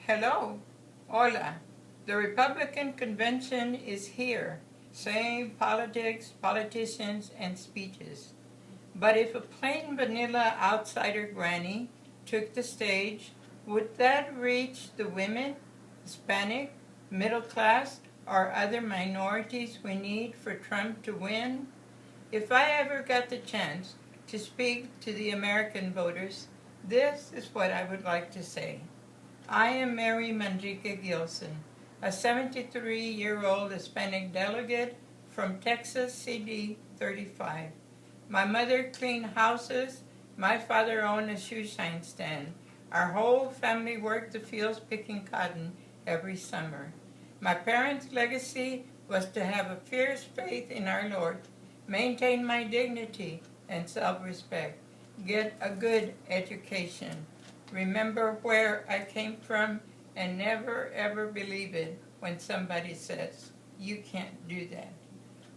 Hello, hola. The Republican Convention is here, same politics, politicians, and speeches. But if a plain vanilla outsider granny took the stage, would that reach the women, Hispanic, middle class, or other minorities we need for Trump to win? If I ever got the chance to speak to the American voters, this is what I would like to say. I am Mary Gilson, a 73-year-old Hispanic delegate from Texas CD 35. My mother cleaned houses. My father owned a shoe shine stand. Our whole family worked the fields picking cotton every summer. My parents' legacy was to have a fierce faith in our Lord, maintain my dignity and self-respect, get a good education, remember where I came from, and never ever believe it when somebody says, you can't do that.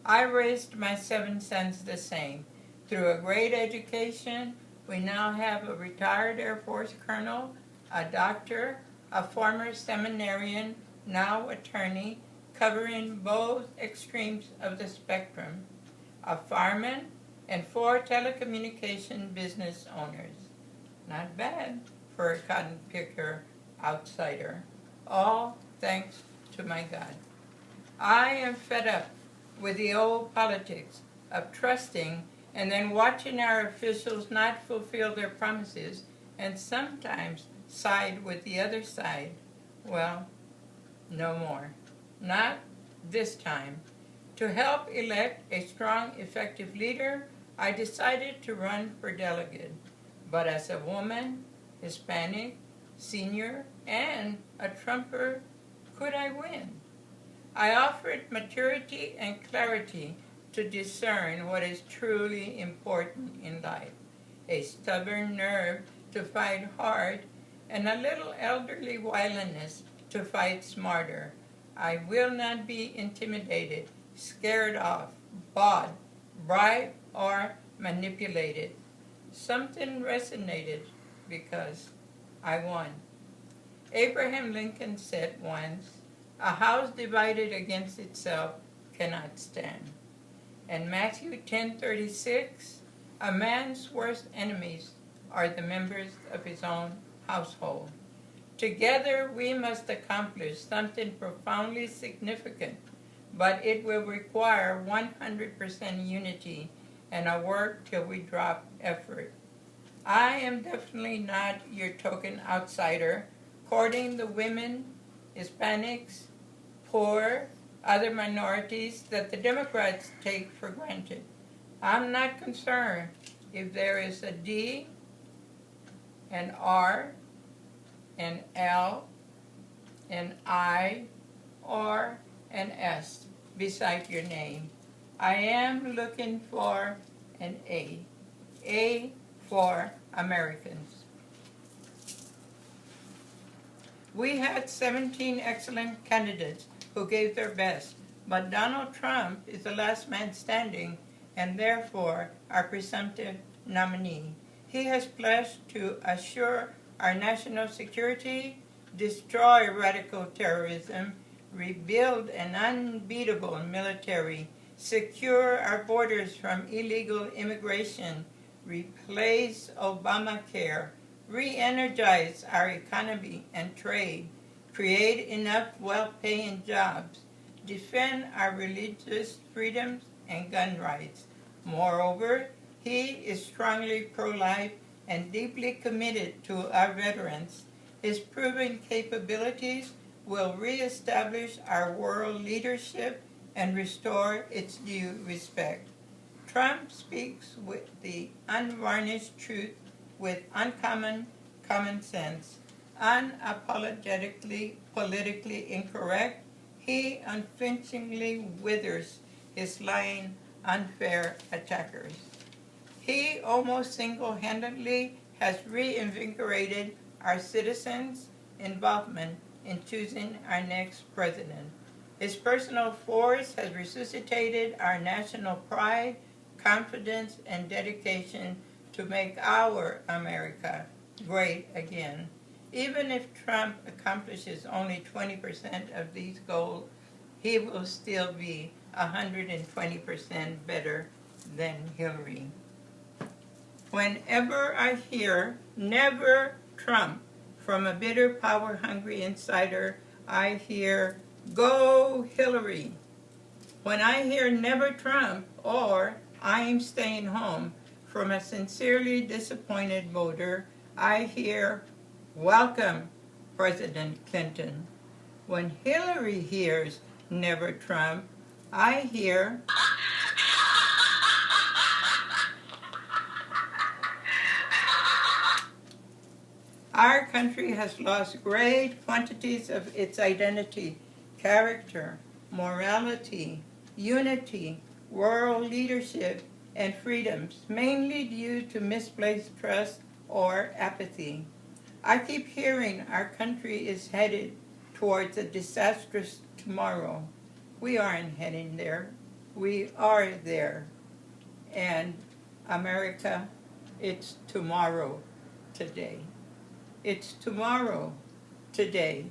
I raised my 7 sons the same. Through a great education, we now have a retired Air Force colonel, a doctor, a former seminarian, now attorney, covering both extremes of the spectrum, a fireman, and 4 telecommunication business owners. Not bad for a cotton picker outsider. All thanks to my God. I am fed up with the old politics of trusting and then watching our officials not fulfill their promises and sometimes side with the other side. Well, no more. Not this time. To help elect a strong, effective leader, I decided to run for delegate. But as a woman, Hispanic, senior, and a Trumper, could I win? I offered maturity and clarity to discern what is truly important in life, a stubborn nerve to fight hard, and a little elderly wiliness to fight smarter. I will not be intimidated, scared off, bought, bribed, or manipulated. Something resonated because I won. Abraham Lincoln said once, a house divided against itself cannot stand. And Matthew 10:36, a man's worst enemies are the members of his own household. Together we must accomplish something profoundly significant, but it will require 100% unity and a work till we drop effort. I am definitely not your token outsider, courting the women, Hispanics, poor, other minorities that the Democrats take for granted. I'm not concerned if there is a D, an R, an L, an I, or an S beside your name. I am looking for an A for Americans. We had 17 excellent candidates who gave their best, but Donald Trump is the last man standing and therefore our presumptive nominee. He has pledged to assure our national security, destroy radical terrorism, rebuild an unbeatable military, secure our borders from illegal immigration, replace Obamacare, re-energize our economy and trade, create enough well-paying jobs, defend our religious freedoms and gun rights. Moreover, he is strongly pro-life and deeply committed to our veterans. His proven capabilities will re-establish our world leadership and restore its due respect. Trump speaks with the unvarnished truth with uncommon common sense. Unapologetically politically incorrect, he unflinchingly withers his lying, unfair attackers. He almost single-handedly has reinvigorated our citizens' involvement in choosing our next president. His personal force has resuscitated our national pride, confidence, and dedication to make our America great again. Even if Trump accomplishes only 20% of these goals, he will still be 120% better than Hillary. Whenever I hear "never Trump" from a bitter, power-hungry insider, I hear "go Hillary." When I hear "never Trump" or "I'm staying home" from a sincerely disappointed voter, I hear "welcome, President Clinton." When Hillary hears "never Trump," I hear our country has lost great quantities of its identity, character, morality, unity, world leadership, and freedoms, mainly due to misplaced trust or apathy. I keep hearing our country is headed towards a disastrous tomorrow. We aren't heading there. We are there. And America, it's tomorrow today. It's tomorrow today.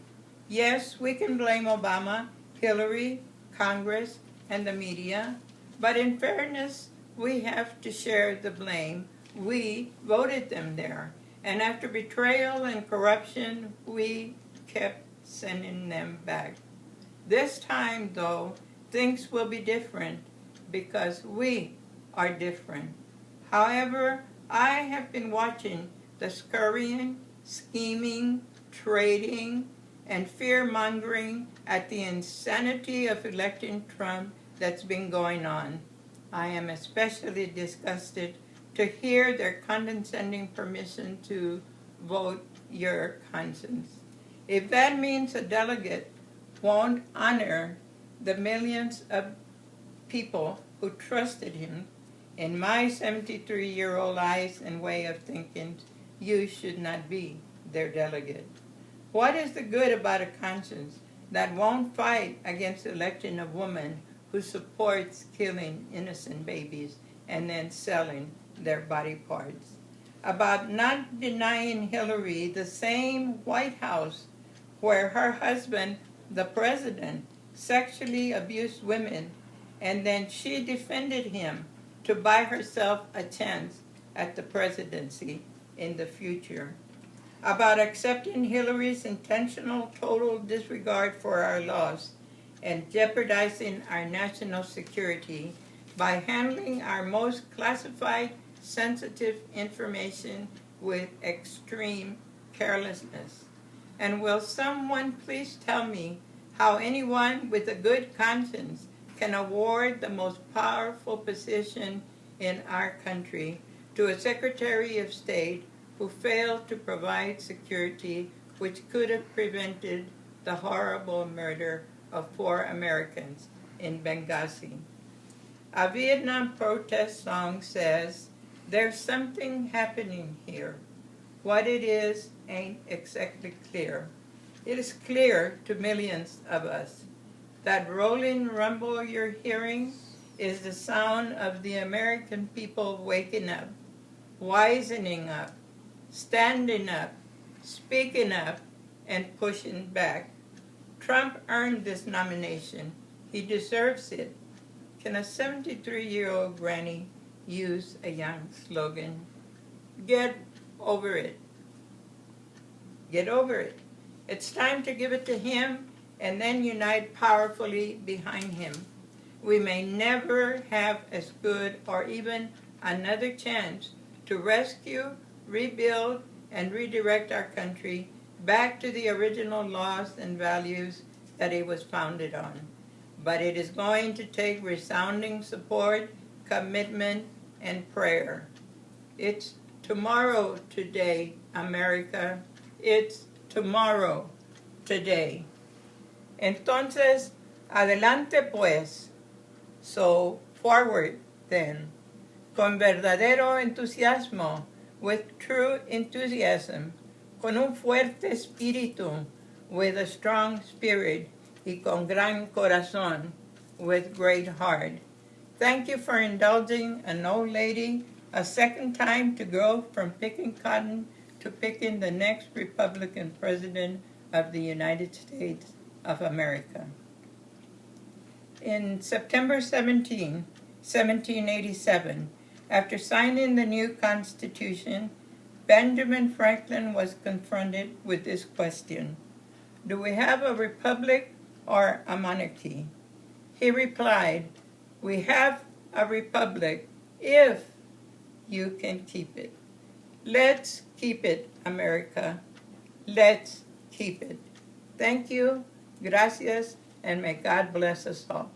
Yes, we can blame Obama, Hillary, Congress, and the media, but in fairness, we have to share the blame. We voted them there, and after betrayal and corruption, we kept sending them back. This time, though, things will be different because we are different. However, I have been watching the scurrying, scheming, trading, and fear-mongering at the insanity of electing Trump that's been going on. I am especially disgusted to hear their condescending permission to vote your conscience. If that means a delegate won't honor the millions of people who trusted him, in my 73-year-old eyes and way of thinking, you should not be their delegate. What is the good about a conscience that won't fight against electing a woman who supports killing innocent babies and then selling their body parts? About not denying Hillary the same White House where her husband, the president, sexually abused women, and then she defended him to buy herself a chance at the presidency in the future. About accepting Hillary's intentional total disregard for our laws and jeopardizing our national security by handling our most classified, sensitive information with extreme carelessness. And will someone please tell me how anyone with a good conscience can award the most powerful position in our country to a Secretary of State who failed to provide security which could have prevented the horrible murder of 4 Americans in Benghazi? A Vietnam protest song says, "There's something happening here. What it is ain't exactly clear. It is clear to millions of us. That rolling rumble you're hearing is the sound of the American people waking up, wisening up, standing up, speaking up, and pushing back. Trump earned this nomination. He deserves it." Can a 73-year-old granny use a young slogan? Get over it. Get over it. It's time to give it to him and then unite powerfully behind him. We may never have as good or even another chance to rescue, rebuild, and redirect our country back to the original laws and values that it was founded on. But it is going to take resounding support, commitment, and prayer. It's tomorrow today, America. It's tomorrow today. Entonces, adelante pues. So, forward then. Con verdadero entusiasmo, with true enthusiasm, con un fuerte espíritu, with a strong spirit, y con gran corazón, with great heart. Thank you for indulging an old lady a second time to go from picking cotton to picking the next Republican president of the United States of America. In September 1787, after signing the new Constitution, Benjamin Franklin was confronted with this question: do we have a republic or a monarchy? He replied, we have a republic if you can keep it. Let's keep it, America. Let's keep it. Thank you, gracias, and may God bless us all.